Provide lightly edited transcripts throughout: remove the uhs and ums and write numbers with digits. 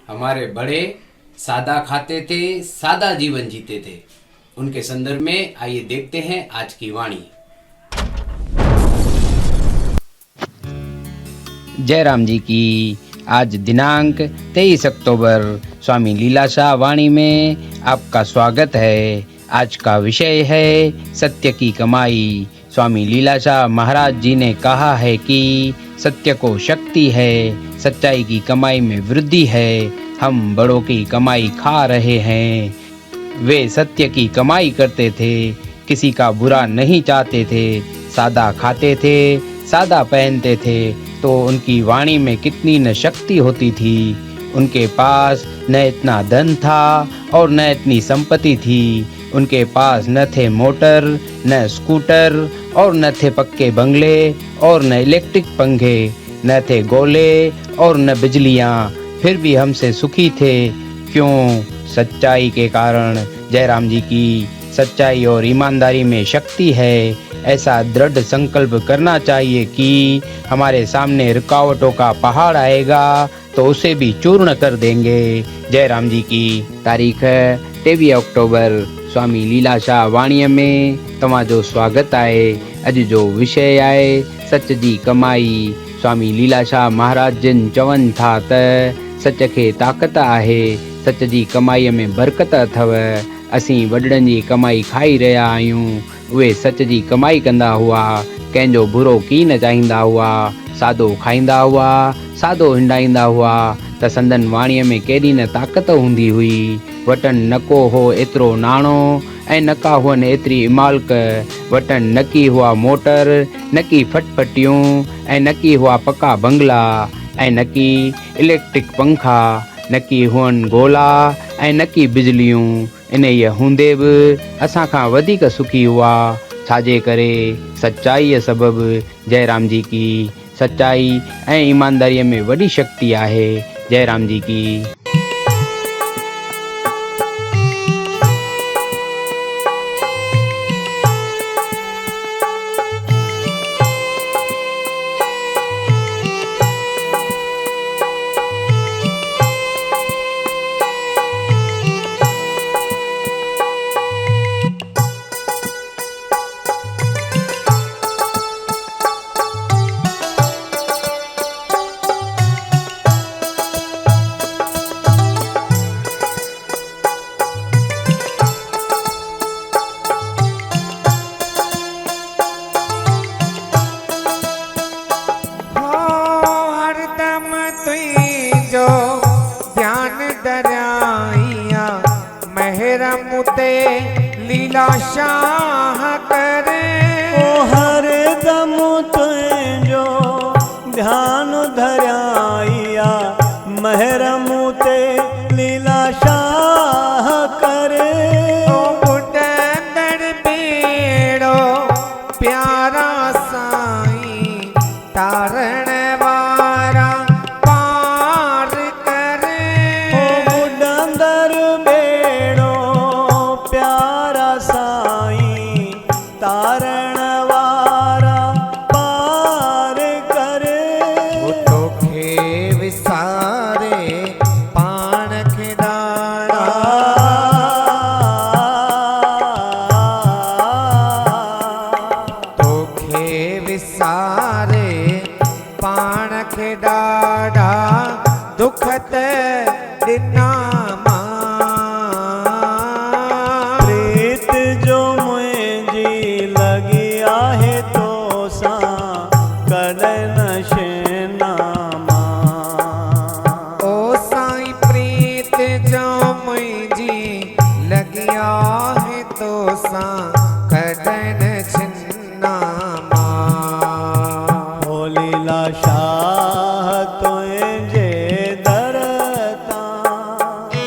हमारे बड़े सादा खाते थे, सादा जीवन जीते थे। उनके संदर्भ में आइए देखते हैं आज की वाणी। जयराम जी की आज दिनांक 23 अक्टूबर स्वामी लीलाशाह वाणी में आपका स्वागत है। आज का विषय है सत्य की कमाई। स्वामी लीलाशाह महाराज जी ने कहा है कि सत्य को शक्ति है, सच्चाई की कमाई में वृद्धि है। हम बड़ों की कमाई खा रहे हैं। वे सत्य की कमाई करते थे, किसी का बुरा नहीं चाहते थे, सादा खाते थे, सादा पहनते थे। तो उनकी वाणी में कितनी न शक्ति होती थी। उनके पास न इतना धन था और न इतनी संपत्ति थी। उनके पास न थे मोटर, न स्कूटर और न थे पक्के बंगले और न इलेक्ट्रिक पंखे, न थे गोले और न बिजलियाँ। फिर भी हमसे सुखी थे। क्यों? सच्चाई के कारण। जयराम जी की सच्चाई और ईमानदारी में शक्ति है। ऐसा दृढ़ संकल्प करना चाहिए कि हमारे सामने रुकावटों का पहाड़ आएगा तो उसे भी चूर्ण कर देंगे। जयराम जी की तारीख है 23 अक्टूबर। स्वामी लीलाशाह वाणीअ में तव्हांजो स्वागत आहे। अॼु जो विषय आहे सच जी कमाई। स्वामी लीलाशाह महाराज जिन चवनि था त सच खे ताक़त आहे, सच जी कमाईअ में बरकत अथव। असीं वॾड़नि जी कमाई खाई रहिया आहियूं। उहे सच जी कमाई कंदा हुआ, कंहिंजो बुरो की न चाहींदा हुआ, सादो खाईंदा हुआ, सादो हिंडाईंदा हुआ। त संदन वाणीअ में केॾी न ताक़त हूंदी हुई। वटन नको हो एतिरो नाणो ऐं नका हुअनि एतिरी इमालक। वटन नकी हुआ मोटर, नकी फटफटियूं ऐं नकी हुआ पका बंगला ऐं नकी इलेक्ट्रिक पंखा, नकी हुअनि गोला ऐं नकी बिजलियूं। इन हूंदे बि असां खां वधीक सुखी हुआ। छाजे करे? सच्चाईअ सबबु। जयराम जी की सच्चाई ऐं ईमानदारीअ में वॾी शक्ति आहे। जयराम जी की। लीलाशाह करे ओ हर दम तुझो ध्यान धराइया, महरम ते लीलाशाह करे। ओ बुढ़ंदड़ बेड़ो प्यारा साईं तारण वारा पार करे। ओ बुढ़ंदड़ बेड़ो प्यारा साईं तारण वारा पार करे। वो तोखे विसारे पाण खे दाणा, तोखे विसारे पाण खे ॾाढा दुख त ॾिना प्रीत जो मुझी लगी आहे तो सा कॾहिं न शेना ओ साईं प्रीत जो मुंहिंजी लगी आहे तो सां कॾहिं न छिन्ना ओ लीलाशाह तुझे दर तां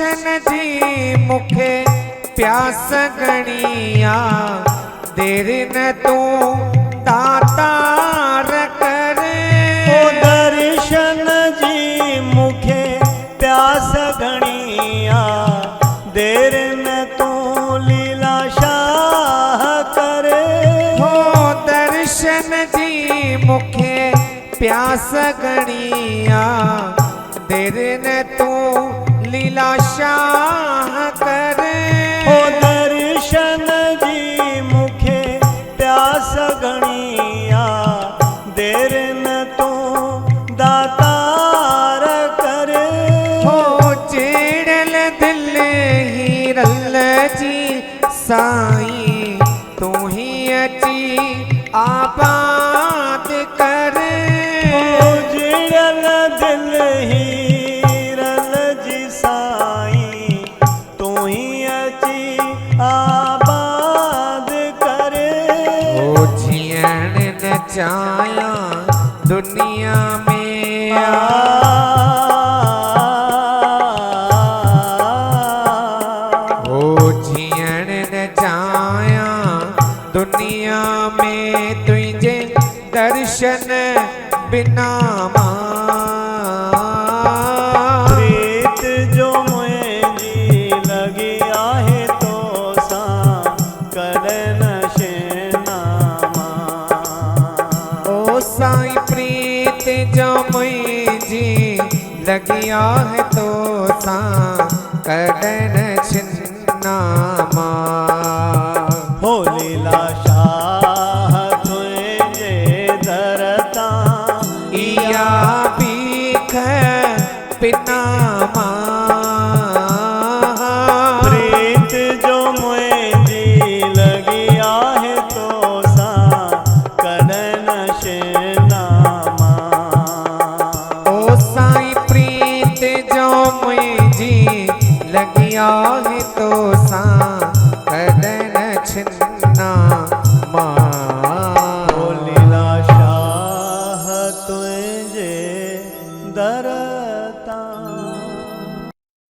दर्शन जी मुखे प्यास गणिया देर न तू दातार करे ओ दर्शन जी मुखे प्यास घणिया देर न तू लीला शाह करे हो दर्शन जी मुखे प्यास गणिया देर न तू लीला शाह करे ओ दर्शन जी मुखे प्यास घणिया देर न तू दातार करे हो जेड़ल दिल हीरल जी साईं तू ही अची आबाद करे ओ जिड़ल दिल हीरल जी साईं तू ही अची आबाद करे ओ जियण न चाया दुनिया में ओ जियण न चाया दुनिया में तुझे दर्शन बिना प्रीत जो मुझी लगी आहे तो सा करन शेनामा ओ साईं प्रीत जो मुझी लगिया है तो सा कदन छिन्नामा हो लीला शाह तुझे दरता इया भीख पिनामा